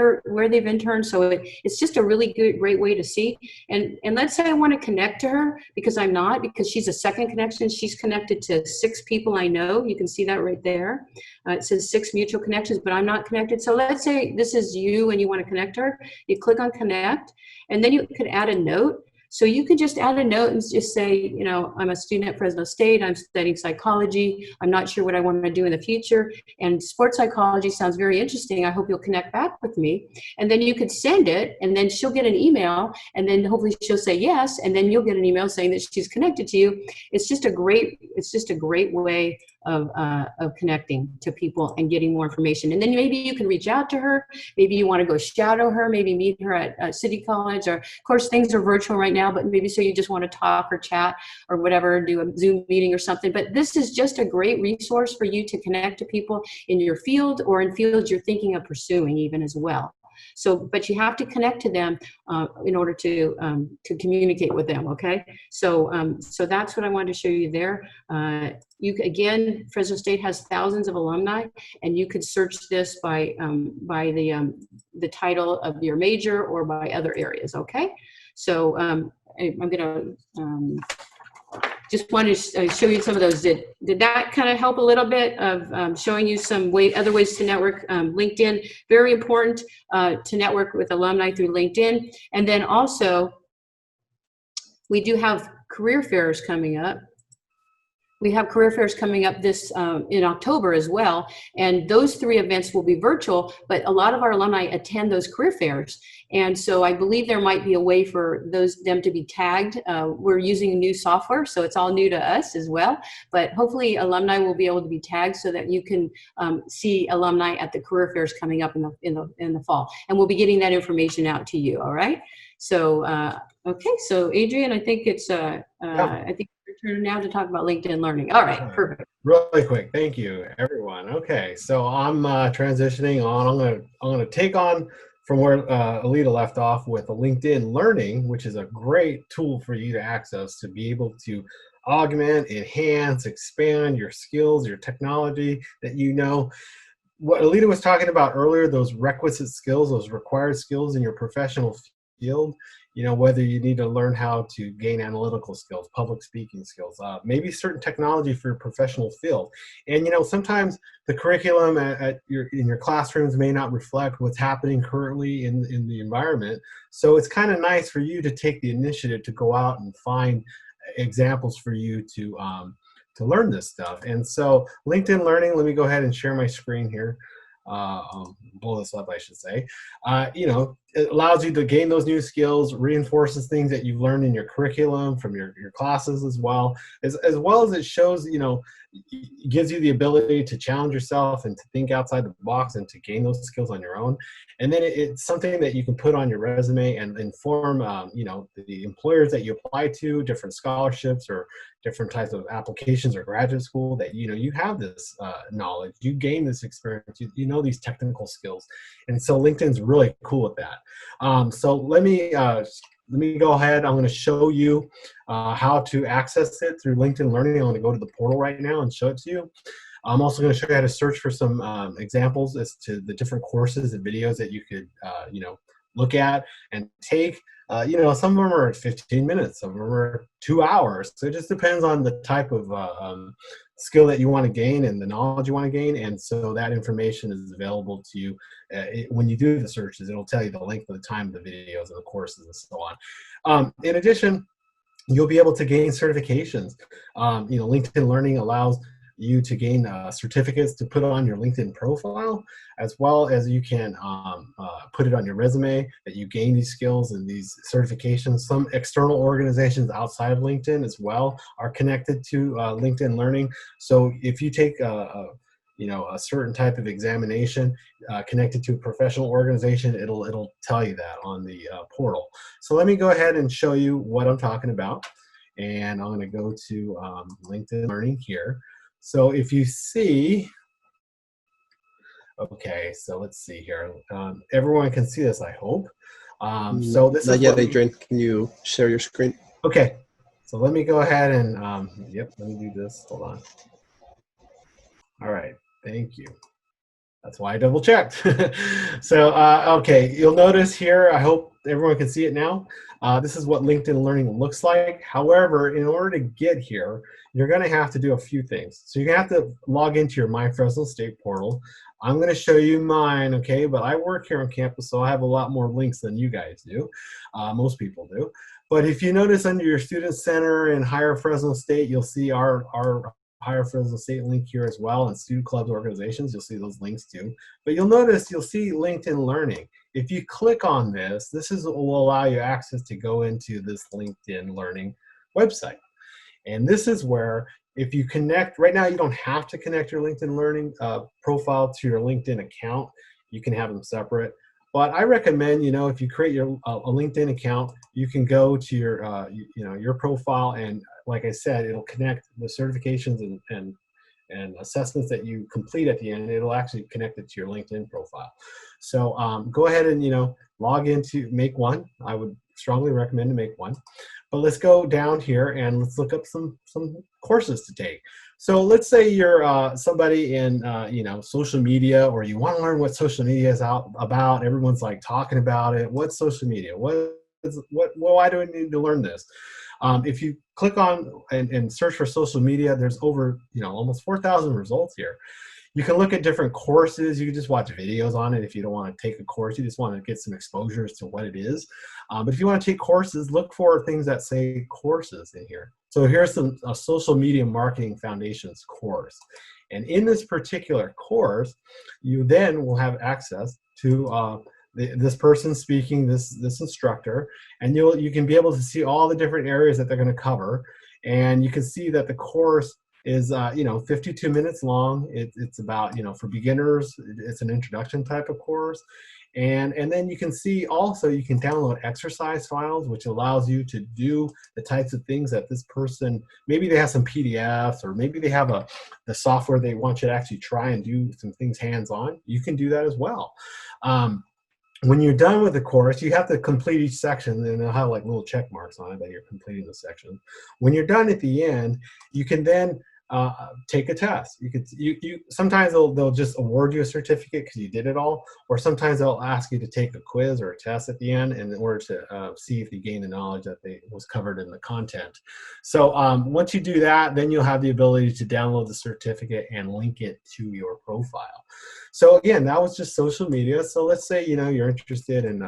[SPEAKER 2] they've interned. So it's just a really great way to see. And let's say I want to connect to her because I'm not, because she's a second connection. She's connected to 6 people I know. You can see that right there. It says 6 mutual connections, but I'm not connected. So let's say this is you and you want to connect to her. You click on connect, and then you could add a note. So you could just add a note and just say, I'm a student at Fresno State. I'm studying psychology. I'm not sure what I want to do in the future. And sports psychology sounds very interesting. I hope you'll connect back with me. And then you could send it, and then she'll get an email, and then hopefully she'll say yes, and then you'll get an email saying that she's connected to you. It's just a great way of connecting to people and getting more information. And then maybe you can reach out to her. Maybe you want to go shadow her, maybe meet her at City College, or of course things are virtual right now, but maybe so you just want to talk or chat or whatever, do a Zoom meeting or something. But this is just a great resource for you to connect to people in your field or in fields you're thinking of pursuing even as well. So, but you have to connect to them in order to communicate with them. Okay. So, so that's what I wanted to show you there. Again, Fresno State has thousands of alumni, and you could search this by the title of your major or by other areas. Okay. So I'm going to just wanted to show you some of those. Did that kind of help a little bit of showing you some other ways to network? LinkedIn, very important to network with alumni through LinkedIn. And then also, we do have career fairs coming up. We have career fairs coming up this in October as well. And those 3 events will be virtual, but a lot of our alumni attend those career fairs. And so I believe there might be a way for them to be tagged. We're using new software, so it's all new to us as well. But hopefully alumni will be able to be tagged so that you can see alumni at the career fairs coming up in the fall. And we'll be getting that information out to you, all right? So, okay, so Adrian, I think it's, I think your turn now to talk about LinkedIn Learning. All right, perfect.
[SPEAKER 1] Really quick, thank you, everyone. Okay, so I'm transitioning on. I'm gonna take on from where Alita left off with the LinkedIn Learning, which is a great tool for you to access to be able to augment, enhance, expand your skills, your technology that you know. What Alita was talking about earlier, those requisite skills, those required skills in your professional field, you know, whether you need to learn how to gain analytical skills, public speaking skills, maybe certain technology for your professional field. And, you know, sometimes the curriculum in your classrooms may not reflect what's happening currently in the environment. So it's kind of nice for you to take the initiative to go out and find examples for you to learn this stuff. And so LinkedIn Learning, let me go ahead and share my screen here. Blow this up, I should say. You know, it allows you to gain those new skills, reinforces things that you've learned in your curriculum from your classes as well as it shows, you know, gives you the ability to challenge yourself and to think outside the box and to gain those skills on your own. And then it's something that you can put on your resume and inform, you know, the employers that you apply to, different scholarships or different types of applications or graduate school, that, you know, you have this knowledge, you gain this experience, you know these technical skills. And so LinkedIn's really cool at that. So let me go ahead. I'm going to show you how to access it through LinkedIn Learning. I'm going to go to the portal right now and show it to you. I'm also going to show you how to search for some examples as to the different courses and videos that you could, you know, look at and take. You know, some of them are 15 minutes, some of them are 2 hours. So it just depends on the type of skill that you want to gain and the knowledge you want to gain. And so that information is available to you. When you do the searches, it'll tell you the length of the time of the videos and the courses and so on. In addition, you'll be able to gain certifications. You know, LinkedIn Learning allows you to gain certificates to put on your LinkedIn profile, as well as you can put it on your resume that you gain these skills and these certifications. Some external organizations outside of LinkedIn as well are connected to LinkedIn Learning. So if you take you know, a certain type of examination connected to a professional organization, it'll tell you that on the portal. So let me go ahead and show you what I'm talking about. And I'm going to go to LinkedIn Learning here. So if you see, okay, so let's see here. Everyone can see this, I hope. So this
[SPEAKER 4] Not
[SPEAKER 1] is
[SPEAKER 4] yet, Adrian. Can you share your screen?
[SPEAKER 1] Okay, so let me go ahead and, yep, let me do this. Hold on. All right, thank you. That's why I double checked. So, okay, you'll notice here, I hope everyone can see it now. This is what LinkedIn Learning looks like. However, in order to get here, you're gonna have to do a few things. So you're gonna have to log into your My Fresno State portal. I'm gonna show you mine, okay? But I work here on campus, so I have a lot more links than you guys do. Most people do. But if you notice under your Student Center and Higher Fresno State, you'll see our Higher Fresno State link here as well, and student clubs, organizations, you'll see those links too. But you'll notice, you'll see LinkedIn Learning. If you click on this, this will allow you access to go into this LinkedIn Learning website. And this is where, if you connect, right now you don't have to connect your LinkedIn Learning profile to your LinkedIn account. You can have them separate. But I recommend, you know, if you create your a LinkedIn account, you can go to your you know, your profile, and like I said, it'll connect the certifications and and assessments that you complete at the end, it'll actually connect it to your LinkedIn profile. So go ahead and, log into, make one. I would strongly recommend to make one. But let's go down here and let's look up some courses to take. So let's say you're somebody in social media, or you want to learn what social media is about. Everyone's like talking about it. What's social media? Why do I need to learn this? If you click on and search for social media, there's over almost 4,000 results here. You can look at different courses. You can just watch videos on it if you don't want to take a course. You just want to get some exposure as to what it is. But if you want to take courses, look for things that say courses in here. So here's a social media marketing foundations course. And in this particular course, you then will have access to this person speaking, this instructor, and you can be able to see all the different areas that they're going to cover. And you can see that the course is 52 minutes long. It's about, for beginners, it's an introduction type of course. And then you can see also, you can download exercise files, which allows you to do the types of things that this person, maybe they have some PDFs, or maybe they have the software they want you to actually try and do some things hands-on. You can do that as well. When you're done with the course, you have to complete each section, and they'll have like little check marks on it that you're completing the section. When you're done at the end, you can then take a test. You sometimes they'll just award you a certificate because you did it all, or sometimes they'll ask you to take a quiz or a test at the end in order to see if you gain the knowledge that was covered in the content. So once you do that, then you'll have the ability to download the certificate and link it to your profile. So again, that was just social media. So let's say you're interested in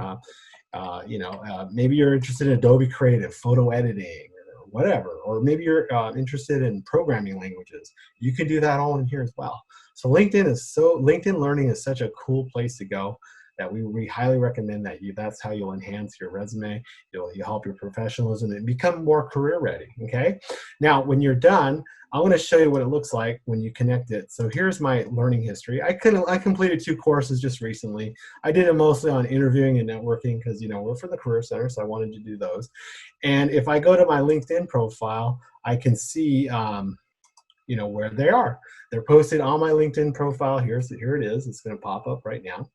[SPEAKER 1] maybe you're interested in Adobe Creative, photo editing, whatever, or maybe you're interested in programming languages. You can do that all in here as well. So LinkedIn Learning is such a cool place to go that we highly recommend that that's how you'll enhance your resume. You'll help your professionalism and become more career ready. Okay. Now, when you're done, I want to show you what it looks like when you connect it. So here's my learning history. I completed 2 courses just recently. I did it mostly on interviewing and networking because we're for the Career Center, so I wanted to do those. And if I go to my LinkedIn profile, I can see where they are. They're posted on my LinkedIn profile. Here it is. It's going to pop up right now.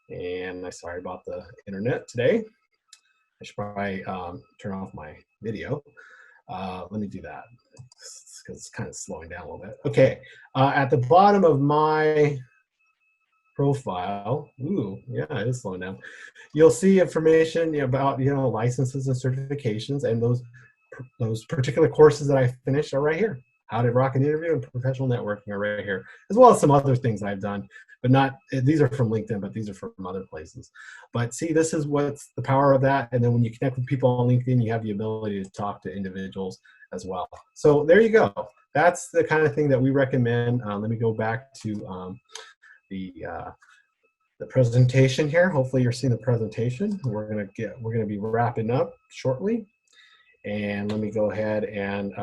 [SPEAKER 1] And I'm sorry about the internet today. I should probably turn off my video. Let me do that because it's kind of slowing down a little bit. Okay, at the bottom of my profile, yeah, it is slowing down. You'll see information about licenses and certifications, and those particular courses that I finished are right here. How to Rock an Interview and Professional Networking are right here, as well as some other things I've done, but these are from LinkedIn, but these are from other places. But see, this is what's the power of that. And then when you connect with people on LinkedIn, you have the ability to talk to individuals as well. So there you go. That's the kind of thing that we recommend. Let me go back to the presentation here. Hopefully you're seeing the presentation. We're gonna be wrapping up shortly. And let me go ahead and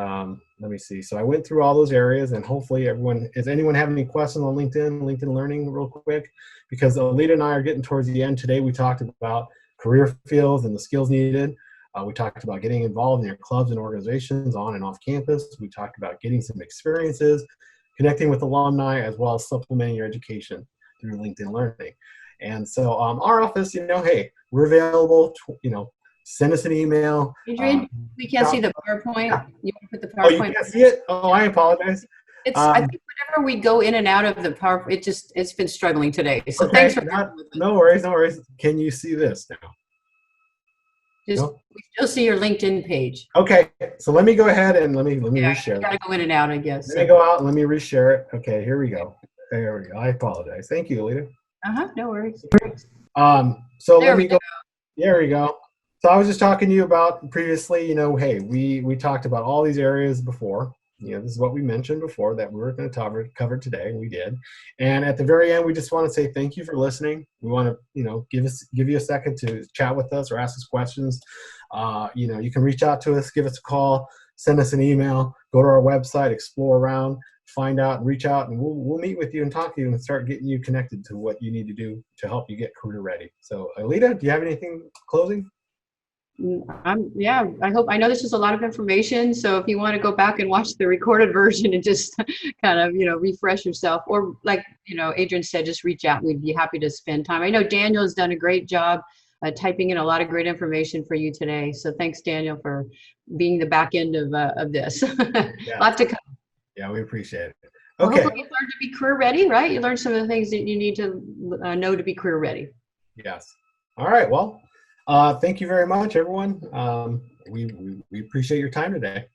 [SPEAKER 1] let me see. So I went through all those areas, and hopefully does anyone have any questions on LinkedIn Learning real quick? Because Alita and I are getting towards the end today. We talked about career fields and the skills needed. We talked about getting involved in your clubs and organizations on and off campus. We talked about getting some experiences, connecting with alumni, as well as supplementing your education through LinkedIn Learning. And so our office, hey, we're available, send us an email.
[SPEAKER 2] Adrian, we can't see the PowerPoint. You want to put the PowerPoint?
[SPEAKER 1] Oh, you can't see it? Oh, I apologize.
[SPEAKER 2] I think whenever we go in and out of the PowerPoint, it's been struggling today. So
[SPEAKER 1] okay,
[SPEAKER 2] thanks for
[SPEAKER 1] no worries. Can you see this now?
[SPEAKER 2] We still see your LinkedIn page.
[SPEAKER 1] Okay, so let me go ahead and let me reshare.
[SPEAKER 2] You gotta go in and out, I guess.
[SPEAKER 1] Let me go out and let me reshare it. Okay, here we go. There we go. I apologize. Thank you, Alita.
[SPEAKER 2] No worries.
[SPEAKER 1] So let me go. There we go. So I was just talking to you about previously, hey, we talked about all these areas before. This is what we mentioned before that we were going to cover today. We did. And at the very end, we just want to say thank you for listening. We want to, give you a second to chat with us or ask us questions. You can reach out to us, give us a call, send us an email, go to our website, explore around, find out, reach out, and we'll meet with you and talk to you and start getting you connected to what you need to do to help you get career ready. So Alita, do you have anything closing?
[SPEAKER 2] I know this is a lot of information. So if you want to go back and watch the recorded version and just kind of, refresh yourself, or like, Adrian said, just reach out. We'd be happy to spend time. I know Daniel has done a great job typing in a lot of great information for you today. So thanks, Daniel, for being the back end of this.
[SPEAKER 1] Yeah.
[SPEAKER 2] Lot to come.
[SPEAKER 1] Yeah, we appreciate it.
[SPEAKER 2] Well,
[SPEAKER 1] Okay.
[SPEAKER 2] hopefully you learned to be career ready, right? You learned some of the things that you need to know to be career ready.
[SPEAKER 1] Yes. All right. Well, thank you very much, everyone. We appreciate your time today.